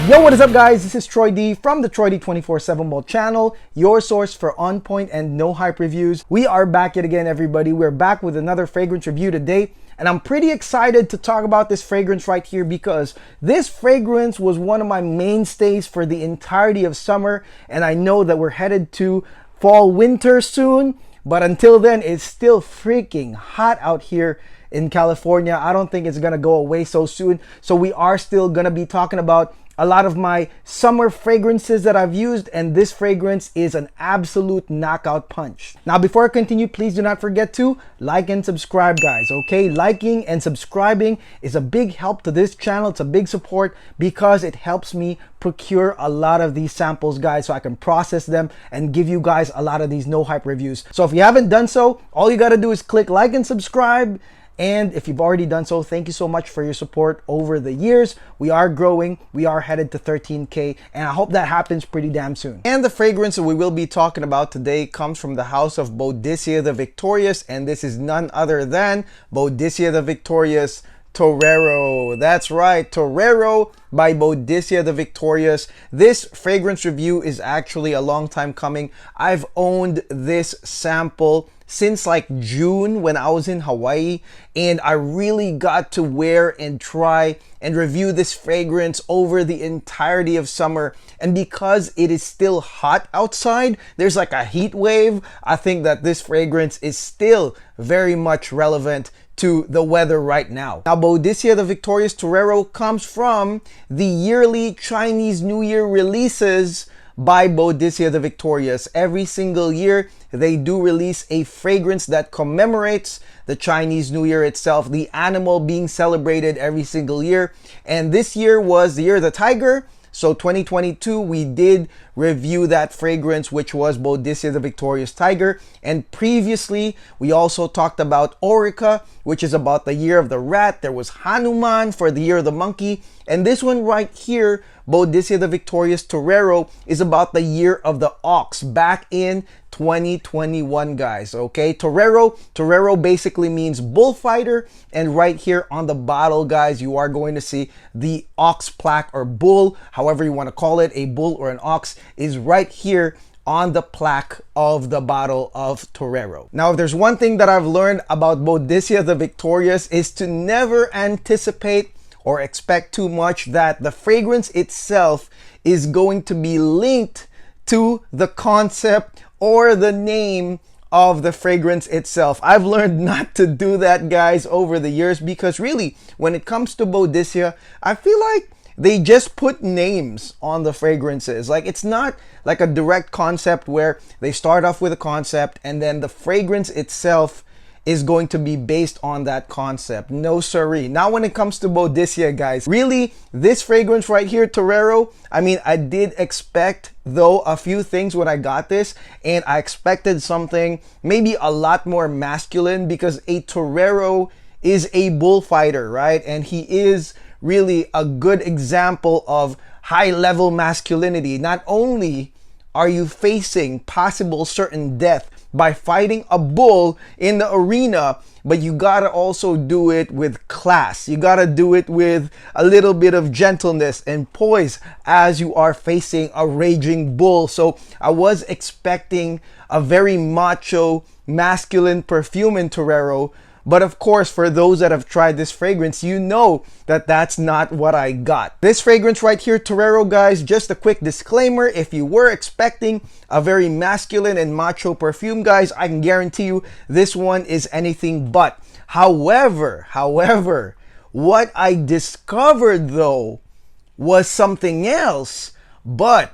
Yo, what is up guys? This is Troy D from the Troy D 24/7 Mall channel, your source for on point and no hype reviews. We are back yet again, everybody. We're back with another fragrance review today, and I'm pretty excited to talk about this fragrance right here because this fragrance was one of my mainstays for the entirety of summer, and I know that we're headed to fall winter soon, but until then it's still freaking hot out here in California. I don't think it's gonna go away so soon, so we are still gonna be talking about a lot of my summer fragrances that I've used, and this fragrance is an absolute knockout punch. Now, before I continue, please do not forget to like and subscribe, guys, okay? Liking and subscribing is a big help to this channel. It's a big support because it helps me procure a lot of these samples, guys, so I can process them and give you guys a lot of these no hype reviews. So if you haven't done so, all you gotta do is click like and subscribe. And if you've already done so, thank you so much for your support over the years. We are growing. We are headed to 13K, and I hope that happens pretty damn soon. And the fragrance that we will be talking about today comes from the house of Boadicea the Victorious, and this is none other than Boadicea the Victorious Torero. That's right, Torero by Boadicea the Victorious. This fragrance review is actually a long time coming. I've owned this sample since like June when I was in Hawaii, and I really got to wear and try and review this fragrance over the entirety of summer. And because it is still hot outside, there's like a heat wave, I think that this fragrance is still very much relevant to the weather right now. Now, Boadicea the Victorious Torero comes from the yearly Chinese New Year releases by Boadicea the Victorious. Every single year, they do release a fragrance that commemorates the Chinese New Year itself, the animal being celebrated every single year. And this year was the year of the tiger. So 2022, we did review that fragrance, which was Boadicea the Victorious Tiger. And previously, we also talked about Orica, which is about the year of the rat. There was Hanuman for the year of the monkey. And this one right here, Boadicea the Victorious Torero, is about the year of the ox back in 2021, guys. Okay, Torero basically means bullfighter, and right here on the bottle, guys, you are going to see the ox plaque, or bull, however you want to call it, a bull or an ox, is right here on the plaque of the bottle of Torero. Now, if there's one thing that I've learned about Boadicea the Victorious is to never anticipate or expect too much that the fragrance itself is going to be linked to the concept or the name of the fragrance itself. I've learned not to do that, guys, over the years, because really, when it comes to Boadicea, I feel like they just put names on the fragrances. Like, it's not like a direct concept where they start off with a concept and then the fragrance itself is going to be based on that concept. No siree. Now, when it comes to Boadicea, guys, really, this fragrance right here, Torero, I mean, I did expect, though, a few things when I got this, and I expected something maybe a lot more masculine, because a Torero is a bullfighter, right? And he is really a good example of high-level masculinity. Not only are you facing possible certain death by fighting a bull in the arena, but you gotta also do it with class. You gotta do it with a little bit of gentleness and poise as you are facing a raging bull. So I was expecting a very macho, masculine perfume in Torero. But of course, for those that have tried this fragrance, you know that that's not what I got. This fragrance right here, Torero, guys, just a quick disclaimer. If you were expecting a very masculine and macho perfume, guys, I can guarantee you this one is anything but. However, what I discovered, though, was something else, but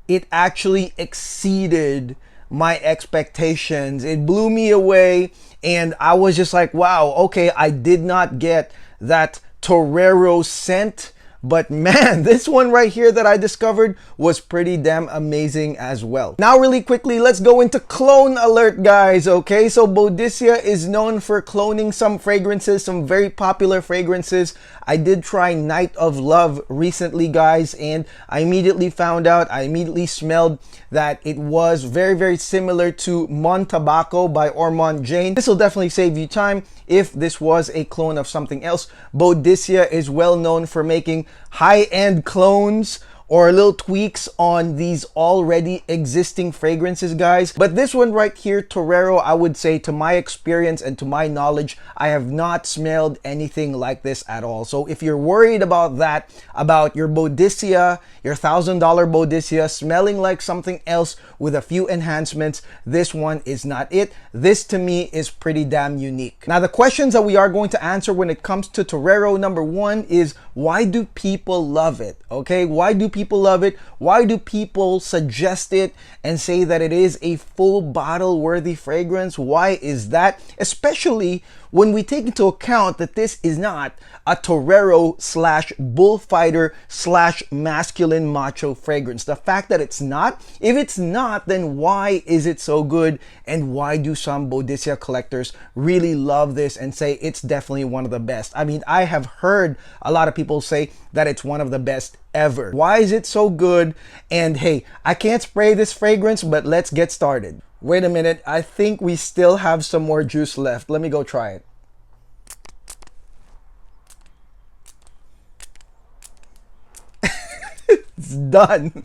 it actually exceeded my expectations. It blew me away, and I was just like, wow, okay, I did not get that Torero scent, but man, this one right here that I discovered was pretty damn amazing as well. Now, really quickly, let's go into clone alert, guys. Okay, so Boadicea is known for cloning some fragrances, some very popular fragrances. I did try Night of Love recently, guys, and I immediately found out, I immediately smelled that it was very, very similar to Mon Tabaco by Ormond Jane. This will definitely save you time if this was a clone of something else. Boadicea is well known for making high-end clones or little tweaks on these already existing fragrances, guys. But this one right here, Torero, I would say, to my experience and to my knowledge, I have not smelled anything like this at all. So if you're worried about that, about your Boadicea, your $1,000 Boadicea smelling like something else with a few enhancements, this one is not it. This to me is pretty damn unique. Now the questions that we are going to answer when it comes to Torero, number one is, why do people love it? Okay, why do people love it? Why do people suggest it and say that it is a full bottle worthy fragrance? Why is that? Especially when we take into account that this is not a Torero slash bullfighter slash masculine macho fragrance. The fact that it's not, if it's not, then why is it so good? And why do some Boadicea collectors really love this and say it's definitely one of the best? I mean, I have heard a lot of people say that it's one of the best ever. Why is it so good? And hey, I can't spray this fragrance, but let's get started. Wait a minute, I think we still have some more juice left. Let me go try it. It's done.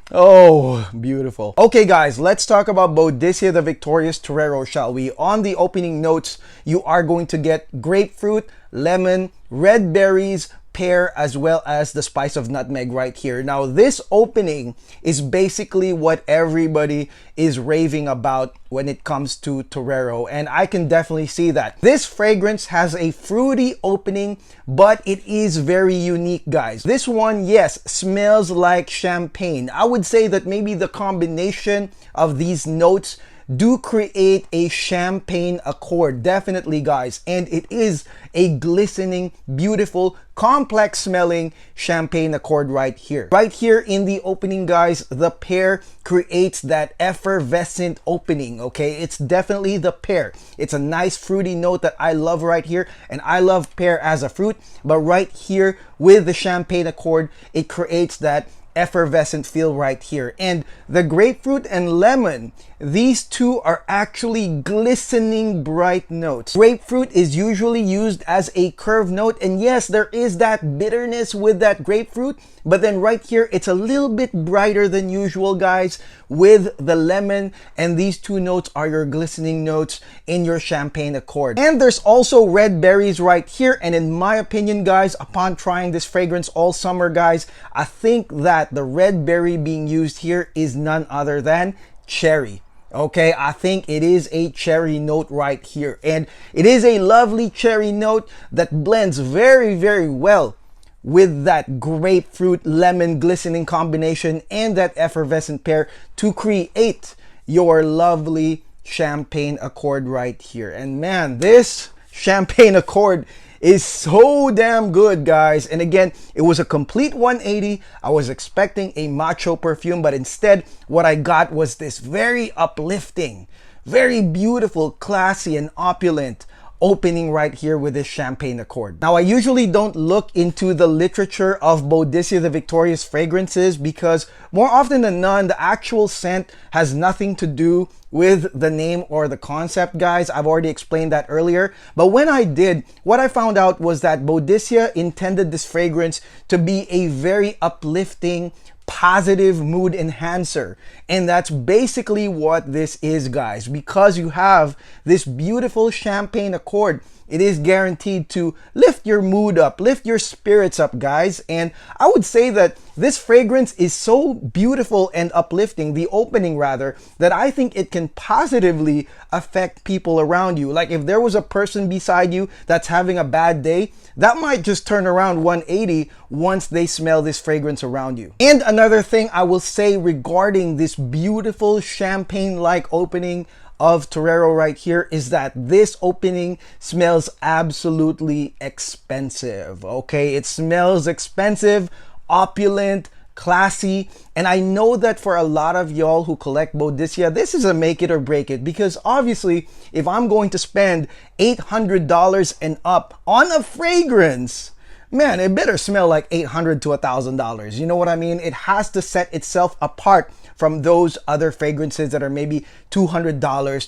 Oh, beautiful. Okay, guys, let's talk about Boadicea the Victorious Torero, shall we? On the opening notes, you are going to get grapefruit, lemon, red berries, pear, as well as the spice of nutmeg right here. Now, this opening is basically what everybody is raving about when it comes to Torero, and I can definitely see that. This fragrance has a fruity opening, but it is very unique, guys. This one, yes, smells like champagne. I would say that maybe the combination of these notes do create a champagne accord, definitely, guys. And it is a glistening, beautiful, complex smelling champagne accord right here. Right here in the opening, guys, the pear creates that effervescent opening, okay? It's definitely the pear. It's a nice fruity note that I love right here, and I love pear as a fruit, but right here with the champagne accord, it creates that effervescent feel right here. And the grapefruit and lemon, these two are actually glistening bright notes. Grapefruit is usually used as a curve note, and yes, there is that bitterness with that grapefruit, but then right here it's a little bit brighter than usual, guys, with the lemon, and these two notes are your glistening notes in your champagne accord. And there's also red berries right here, and in my opinion, guys, upon trying this fragrance all summer, guys, I think that the red berry being used here is none other than cherry. Okay, I think it is a cherry note right here, and it is a lovely cherry note that blends very, very well with that grapefruit lemon glistening combination and that effervescent pear to create your lovely champagne accord right here. And man, this champagne accord is so damn good, guys. And again, it was a complete 180. I was expecting a macho perfume, but instead what I got was this very uplifting, very beautiful, classy, and opulent opening right here with this champagne accord. Now, I usually don't look into the literature of Boadicea the Victorious fragrances because more often than none, the actual scent has nothing to do with the name or the concept, guys. I've already explained that earlier. But when I did, what I found out was that Boadicea intended this fragrance to be a very uplifting, positive mood enhancer, and that's basically what this is, guys. Because you have this beautiful champagne accord, it is guaranteed to lift your mood up, lift your spirits up, guys. And I would say that this fragrance is so beautiful and uplifting, the opening rather, that I think it can positively affect people around you. Like if there was a person beside you that's having a bad day, that might just turn around 180 once they smell this fragrance around you. And another thing I will say regarding this beautiful champagne-like opening of Torero right here is that this opening smells absolutely expensive. Okay, it smells expensive, opulent, classy, and I know that for a lot of y'all who collect Boadicea, this is a make it or break it, because obviously if I'm going to spend $800 and up on a fragrance, man, it better smell like $800 to $1,000. You know what I mean? It has to set itself apart from those other fragrances that are maybe $200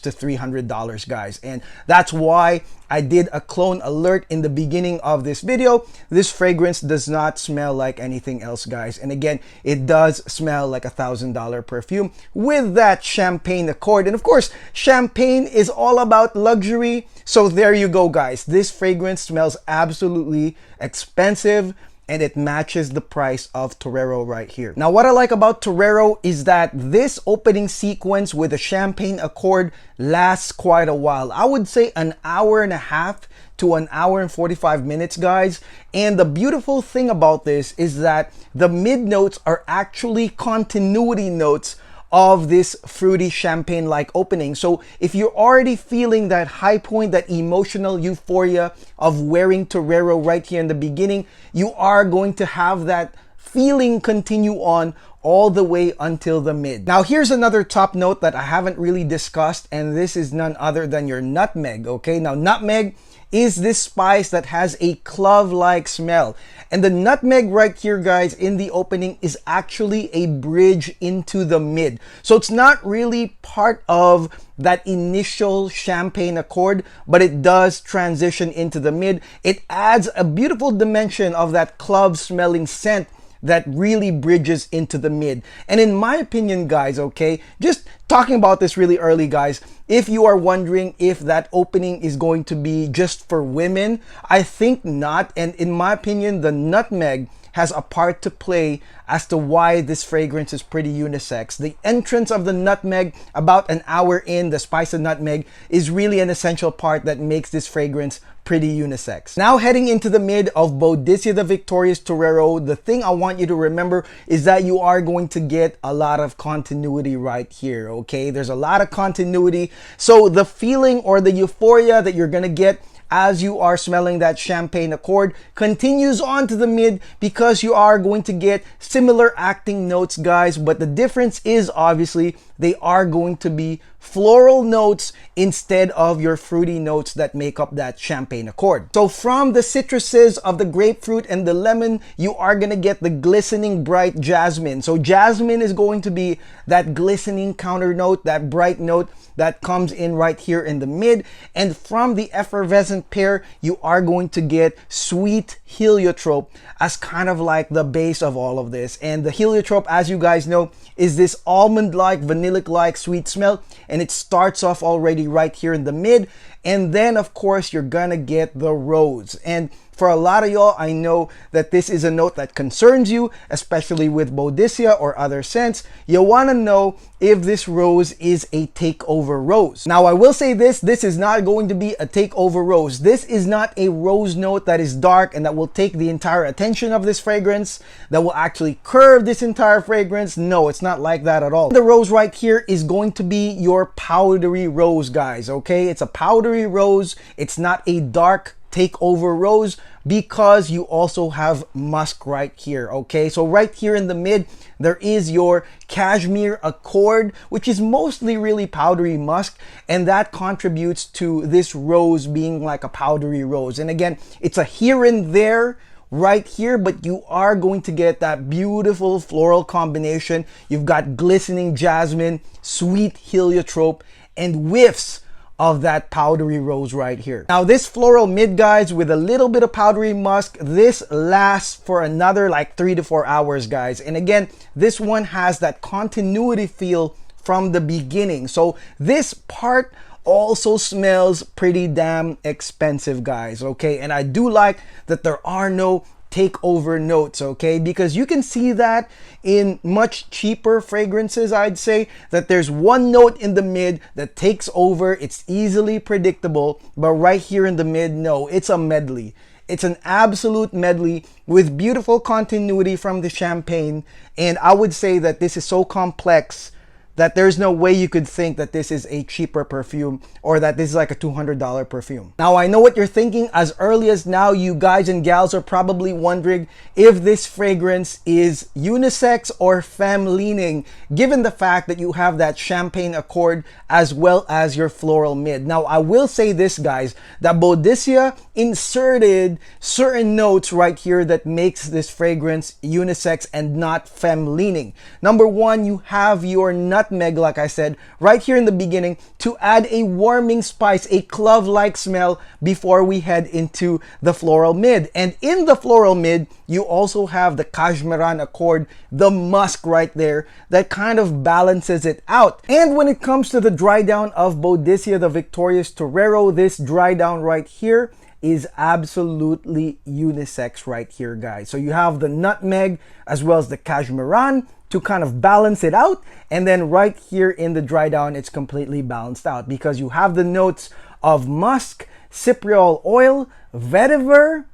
to $300, guys. And that's why I did a clone alert in the beginning of this video. This fragrance does not smell like anything else, guys. And again, it does smell like $1,000 perfume with that champagne accord. And of course, champagne is all about luxury. So there you go, guys. This fragrance smells absolutely expensive, and it matches the price of Torero right here. Now, what I like about Torero is that this opening sequence with the champagne accord lasts quite a while. I would say an hour and a half to an hour and 45 minutes, guys. And the beautiful thing about this is that the mid notes are actually continuity notes of this fruity champagne-like opening. So if you're already feeling that high point, that emotional euphoria of wearing Torero right here in the beginning, you are going to have that feeling continue on all the way until the mid. Now, here's another top note that I haven't really discussed, and this is none other than your nutmeg, okay? Now, nutmeg is this spice that has a clove-like smell. And the nutmeg right here, guys, in the opening is actually a bridge into the mid. So it's not really part of that initial champagne accord, but it does transition into the mid. It adds a beautiful dimension of that clove-smelling scent that really bridges into the mid. And in my opinion, guys, okay, just talking about this really early, guys, if you are wondering if that opening is going to be just for women, I think not. And in my opinion, the nutmeg has a part to play as to why this fragrance is pretty unisex. The entrance of the nutmeg about an hour in, the spice of nutmeg, is really an essential part that makes this fragrance pretty unisex. Now, heading into the mid of Boadicea the Victorious Torero, the thing I want you to remember is that you are going to get a lot of continuity right here, okay? There's a lot of continuity. So the feeling or the euphoria that you're gonna get as you are smelling that champagne accord continues on to the mid, because you are going to get similar acting notes, guys, but the difference is obviously they are going to be floral notes instead of your fruity notes that make up that champagne accord. So from the citruses of the grapefruit and the lemon, you are going to get the glistening bright jasmine. So jasmine is going to be that glistening counter note, that bright note that comes in right here in the mid. And from the effervescent pear, you are going to get sweet heliotrope as kind of like the base of all of this. And the heliotrope, as you guys know, is this almond-like, vanillic-like sweet smell, and it starts off already right here in the mid. And then of course you're gonna get the rose. And for a lot of y'all, I know that this is a note that concerns you, especially with Boadicea or other scents. You wanna know if this rose is a takeover rose. Now, I will say this is not going to be a takeover rose. This is not a rose note that is dark and that will take the entire attention of this fragrance, that will actually curve this entire fragrance. No, it's not like that at all. The rose right here is going to be your powdery rose, guys, okay? It's a powdery rose. It's not a dark takeover rose, because you also have musk right here, okay? So right here in the mid, there is your cashmere accord, which is mostly really powdery musk, and that contributes to this rose being like a powdery rose. And again, it's a here and there right here, but you are going to get that beautiful floral combination. You've got glistening jasmine, sweet heliotrope, and whiffs of that powdery rose right here. Now, this floral mid, guys, with a little bit of powdery musk, this lasts for another like 3 to 4 hours, guys. And again, this one has that continuity feel from the beginning. So this part also smells pretty damn expensive, guys, okay? And I do like that there are no takeover notes, okay? Because you can see that in much cheaper fragrances, I'd say, that there's one note in the mid that takes over. It's easily predictable, but right here in the mid, no, it's a medley. It's an absolute medley with beautiful continuity from the champagne. And I would say that this is so complex that there's no way you could think that this is a cheaper perfume or that this is like a $200 perfume. Now, I know what you're thinking. As early as now, you guys and gals are probably wondering if this fragrance is unisex or femme-leaning, given the fact that you have that champagne accord as well as your floral mid. Now, I will say this, guys, that Boadicea inserted certain notes right here that makes this fragrance unisex and not femme-leaning. Number one, you have your nutmeg nutmeg, like I said, right here in the beginning to add a warming spice, a clove-like smell before we head into the floral mid. And in the floral mid, you also have the Cashmeran Accord, the musk right there that kind of balances it out. And when it comes to the dry down of Boadicea the Victorious Torero, this dry down right here is absolutely unisex right here, guys. So you have the nutmeg as well as the Cashmeran to kind of balance it out, and then right here in the dry down it's completely balanced out because you have the notes of musk, cypriol oil, vetiver,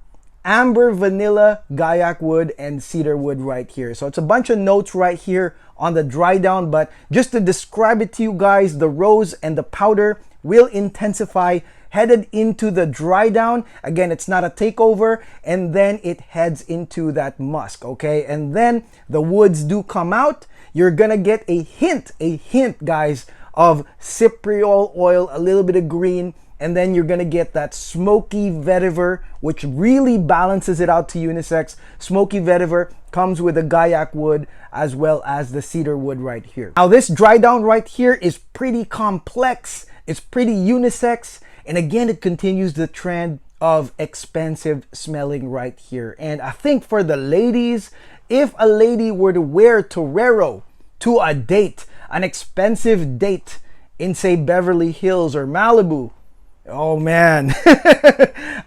amber, vanilla, gaiac wood, and cedar wood right here. So it's a bunch of notes right here on the dry down, but just to describe it to you guys, the rose and the powder will intensify headed into the dry down. Again, it's not a takeover, and then it heads into that musk, okay? And then the woods do come out. You're gonna get a hint, guys, of cypriol oil, a little bit of green, and then you're gonna get that smoky vetiver, which really balances it out to unisex. Smoky vetiver comes with a gaiac wood as well as the cedar wood right here. Now this dry down right here is pretty complex. It's pretty unisex. And again, it continues the trend of expensive smelling right here. And I think for the ladies, if a lady were to wear Torero to a date, an expensive date in say Beverly Hills or Malibu, oh man,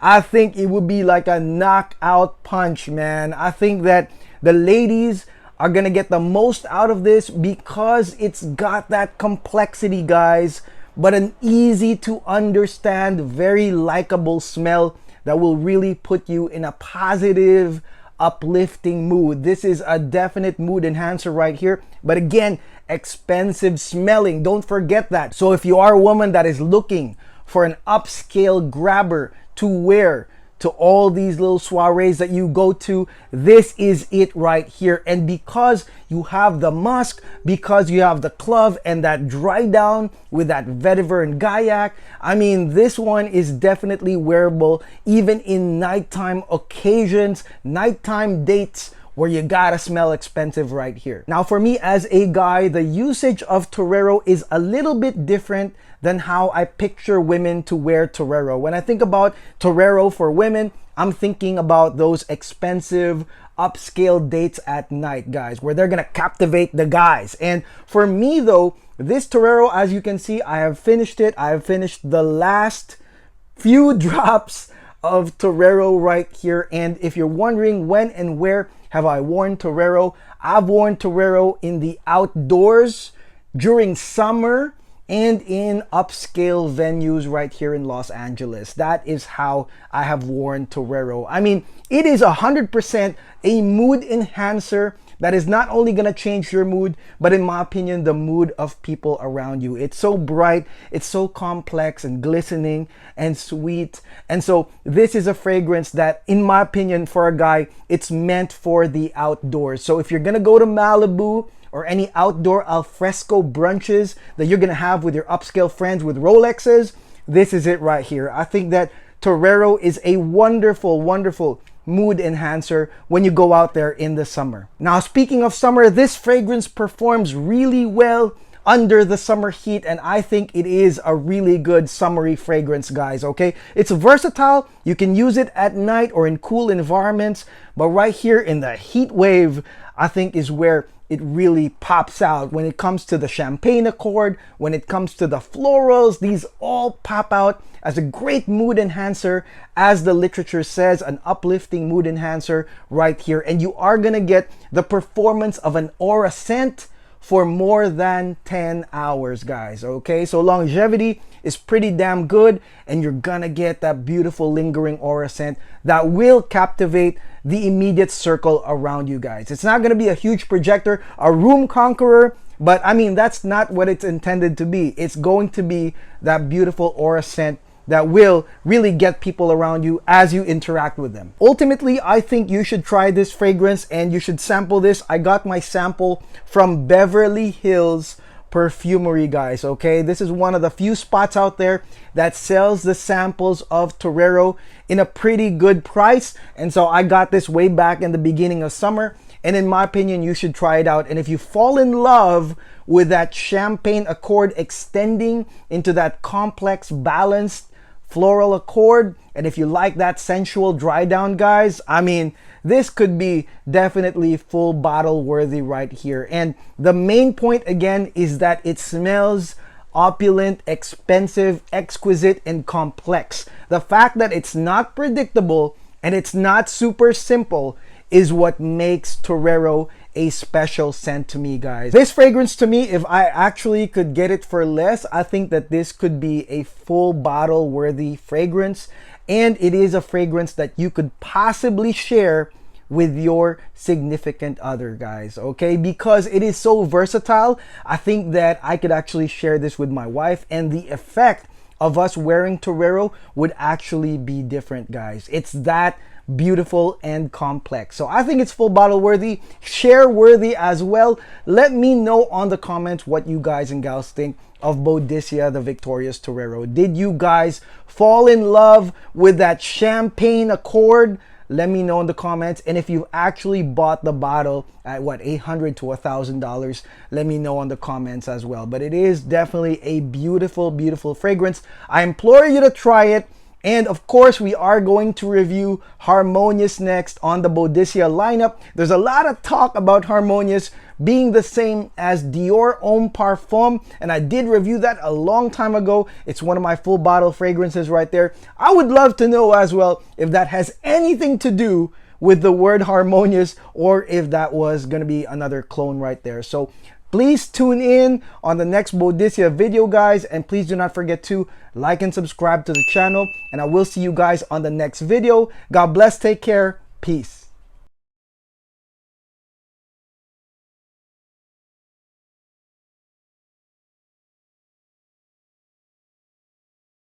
I think it would be like a knockout punch, man. I think that the ladies are gonna get the most out of this because it's got that complexity, guys, but an easy to understand, very likable smell that will really put you in a positive, uplifting mood. This is a definite mood enhancer right here, but again, expensive smelling. Don't forget that. So if you are a woman that is looking for an upscale grabber to wear to all these little soirees that you go to, this is it right here. And because you have the musk, because you have the clove and that dry down with that vetiver and gaiac, I mean, this one is definitely wearable even in nighttime occasions, nighttime dates where you gotta smell expensive right here. Now for me as a guy, the usage of Torero is a little bit different than how I picture women to wear Torero. When I think about Torero for women, I'm thinking about those expensive upscale dates at night, guys, where they're gonna captivate the guys. And for me though, this Torero, as you can see, I have finished it. I have finished the last few drops of Torero right here. And if you're wondering when and where have I worn Torero, I've worn Torero in the outdoors during summer and in upscale venues right here in Los Angeles. That is how I have worn Torero. I mean, it is 100% a mood enhancer that is not only gonna change your mood, but in my opinion, the mood of people around you. It's so bright, it's so complex and glistening and sweet. And so this is a fragrance that, in my opinion, for a guy, it's meant for the outdoors. So if you're gonna go to Malibu, or any outdoor alfresco brunches that you're gonna have with your upscale friends with Rolexes, this is it right here. I think that Torero is a wonderful, wonderful mood enhancer when you go out there in the summer. Now, speaking of summer, this fragrance performs really well under the summer heat, and I think it is a really good summery fragrance, guys, okay? It's versatile. You can use it at night or in cool environments, but right here in the heat wave, I think is where it really pops out. When it comes to the champagne accord, when it comes to the florals, these all pop out as a great mood enhancer, as the literature says, an uplifting mood enhancer right here. And you are gonna get the performance of an aura scent for more than 10 hours, guys, okay? So longevity is pretty damn good, and you're gonna get that beautiful lingering aura scent that will captivate the immediate circle around you guys. It's not gonna be a huge projector, a room conqueror, but I mean, that's not what it's intended to be. It's going to be that beautiful aura scent that will really get people around you as you interact with them. Ultimately, I think you should try this fragrance and you should sample this. I got my sample from Beverly Hills Perfumery, guys, okay? This is one of the few spots out there that sells the samples of Torero in a pretty good price. And so I got this way back in the beginning of summer, And in my opinion, you should try it out. And if you fall in love with that champagne accord extending into that complex, balanced floral accord, and if you like that sensual dry down, guys, I mean, this could be definitely full bottle worthy right here. And the main point again is that it smells opulent, expensive, exquisite, and complex. The fact that it's not predictable and it's not super simple is what makes Torero a special scent to me, guys. This fragrance to me, if I actually could get it for less, I think that this could be a full bottle worthy fragrance. And it is a fragrance that you could possibly share with your significant other, guys, okay? Because it is so versatile, I think that I could actually share this with my wife, and the effect of us wearing Torero would actually be different, guys. It's that beautiful and complex. So I think it's full bottle worthy, share worthy as well. Let me know on the comments what you guys and gals think of Boadicea the Victorious Torero. Did you guys fall in love with that champagne accord? Let me know in the comments. And if you actually bought the bottle at what, $800 to $1,000, let me know in the comments as well. But it is definitely a beautiful, beautiful fragrance. I implore you to try it. And of course, we are going to review Harmonious next on the Boadicea lineup. There's a lot of talk about Harmonious being the same as Dior Homme Parfum, and I did review that a long time ago. It's one of my full bottle fragrances right there. I would love to know as well if that has anything to do with the word Harmonious, or if that was going to be another clone right there. So please tune in on the next Boadicea video, guys, and please do not forget to like and subscribe to the channel, and I will see you guys on the next video. God bless, take care, peace.